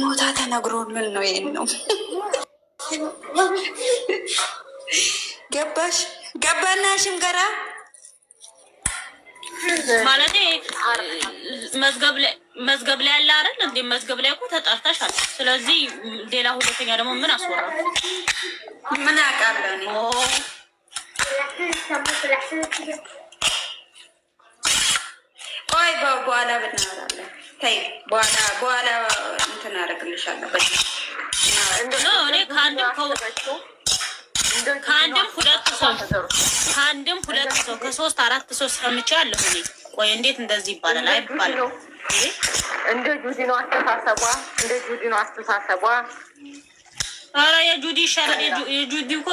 ስሞታ ተነግሮን ምን ነው ይሄን ነው ገባሽ ገባና ሽንገራ ማለት መዝገብ ላይ ያለ አይደል እንዴ? መዝገብ ላይ እኮ ተጣርታሻል። ስለዚህ ሌላ ሁለተኛ ደግሞ ምን አስወራ? ምን አውቃለሁ ቆይ በኋላ ብናወራለን። ተይ በኋላ እንትን አደርግልሻለሁ። እኔ ከአንድም ሁለት ሰው ከሶስት አራት ሰው ሰምቻለሁ። እኔ ቆይ እንዴት እንደዚህ ይባላል? አይባልም። እንደ ጁዲ ነው አስተሳሰቧ። ኧረ የጁዲ ይሻላል። የጁዲ እኮ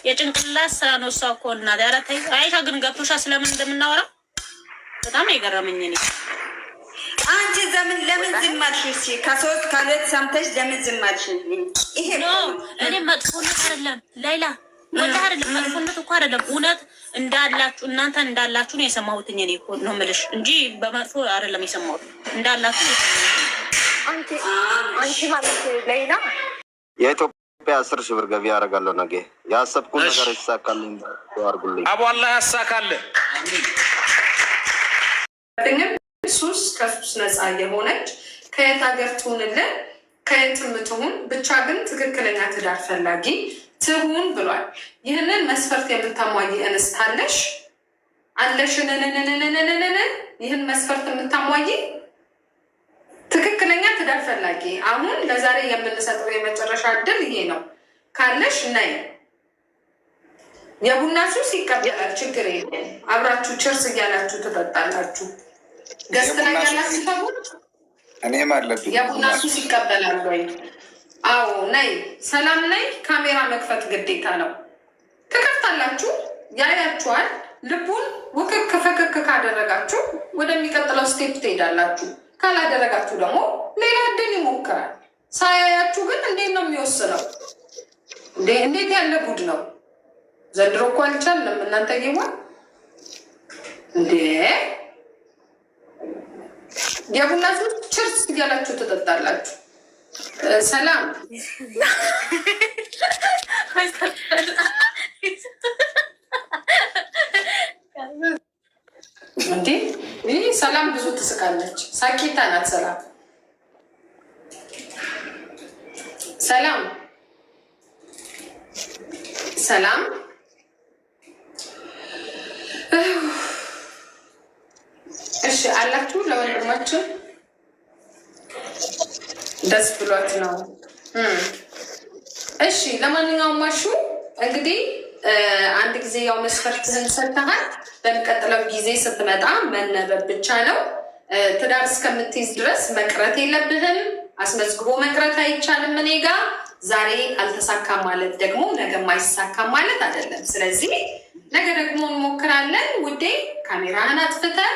የጭንቅላት ስራ ነው። እሷ እኮ እናት ኧረ ተይ። አይሻ ግን ገብቶሻል ስለምን እንደምናወራ? በጣም የገረመኝ እኔ አንቺ ለምን ዝም አልሽ? እሺ ከሶስት ከሁለት ሰምተሽ ለምን ዝም አልሽ? ይሄ እኔ መጥፎነት አይደለም ላይላ ወደ አይደለም መጥፎነት እኮ አይደለም። እውነት እንዳላችሁ እናንተ እንዳላችሁ ነው የሰማሁት። እኔ ነው የምልሽ እንጂ በመጥፎ አይደለም የሰማሁት። እንዳላችሁ አንቺ ማለት ላይላ የኢትዮጵያ 10,000 ብር ገቢ ያደርጋለሁ ነገ። ያሰብኩት ነገር ይሳካልኝ። አርጉልኝ አቦ አላህ ያሳካልህ። ሱስ ከሱስ ነፃ የሆነች ከየት ሀገር ትሁንልን ከየትም ትሁን ብቻ ግን ትክክለኛ ትዳር ፈላጊ ትሁን ብሏል። ይህንን መስፈርት የምታሟይ እንስት አለሽ አለሽንንንንንንን ይህን መስፈርት የምታሟይ ትክክለኛ ትዳር ፈላጊ አሁን ለዛሬ የምንሰጠው የመጨረሻ እድል ይሄ ነው። ካለሽ ነይ። የቡና ሱስ ይቀበላል፣ ችግር የለም። አብራችሁ ችርስ እያላችሁ ትጠጣላችሁ። ገዝተኛ ያላችሁ ሰዎች እኔም አለብኝ የቡና ሱስ ይቀበላል ወይ? አዎ ነይ፣ ሰላም ነይ። ካሜራ መክፈት ግዴታ ነው። ትከፍታላችሁ፣ ያያችኋል። ልቡን ውክክ ፈክክ ካደረጋችሁ ወደሚቀጥለው ስቴፕ ትሄዳላችሁ። ካላደረጋችሁ ደግሞ ሌላ እድል ይሞክራል። ሳያያችሁ ግን እንዴት ነው የሚወስነው? እንዴት ያለ ጉድ ነው! ዘንድሮ እኮ አልቻለም። እናንተ ጌዋ እንዴ የቡና ሱስ ችርስ እያላችሁ ትጠጣላችሁ። ሰላም እንዴ ይህ ሰላም ብዙ ትስቃለች። ሳቂታ ናት ሰላም። ሰላም ሰላም እሺ አላችሁ ለወንድማችሁ ደስ ብሏት ነው። እሺ ለማንኛውም ማሹ እንግዲህ አንድ ጊዜ ያው መስፈርትህን ሰጥተሃል። በሚቀጥለው ጊዜ ስትመጣ መነበብ ብቻ ነው። ትዳር እስከምትይዝ ድረስ መቅረት የለብህም። አስመዝግቦ መቅረት አይቻልም። እኔ ጋ ዛሬ አልተሳካም ማለት ደግሞ ነገ አይሳካም ማለት አይደለም። ስለዚህ ነገ ደግሞ እንሞክራለን። ውዴ ካሜራህን አጥፍተህ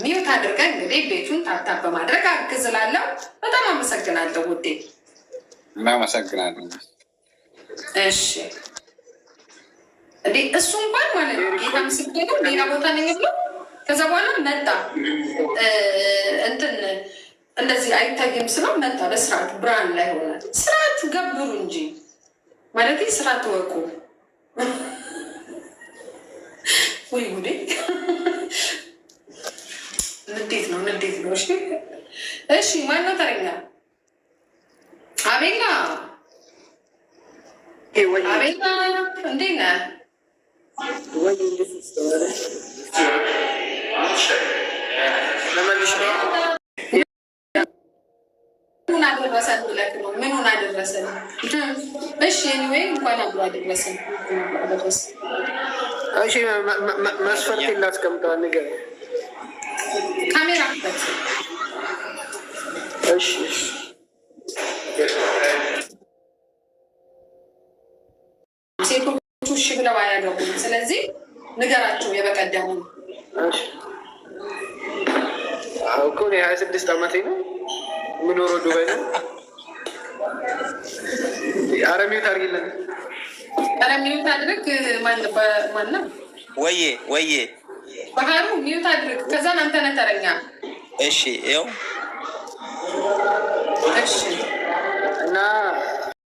ሚውት አድርገን እንግዲህ ቤቱን ታብታብ በማድረግ አግዝላለሁ። በጣም አመሰግናለሁ ውዴ። እናመሰግናለን። እሺ እንዴ እሱ እንኳን ማለት ነው ጌታ ምስክር ነው። ሌላ ቦታ ነኝ ብሎ ከዛ በኋላ መጣ። እንትን እንደዚህ አይታይም ስለው መጣ። በስርዓት ብርሃን ላይ ሆነ። ስርዓት ገብሩ እንጂ ማለት ስርዓት ወቁ። ወይ ጉዴ! ንዴት ነው ንዴት ነው። እሺ እሺ ማነው ተረኛ? አቤላ አቤላ እንዴት ነህ? ምኑን አደረሰን ብለህ ነው? ምኑን አደረሰን? እሺ ኤኒዌይ እንኳን አብሮ አደረሰን። እሺ መስፈርት ላስቀምጠዋል ነገር ካሜራ ክፈት። እሺ ሴቶቹ እሺ ብለው አያገቡም። ስለዚህ ንገራቸው የበቀደሙ እኮ 26 ዓመቴ ነው። የምኖረው ዱባይ ነው። አረሚው ታርጊለን ሚዩት አድርግ። ማነው ወዬ ባህሩ ሚዩት አድርግ። ከዛን አንተ ነህ ተረኛ። እሺ ይኸው እሺ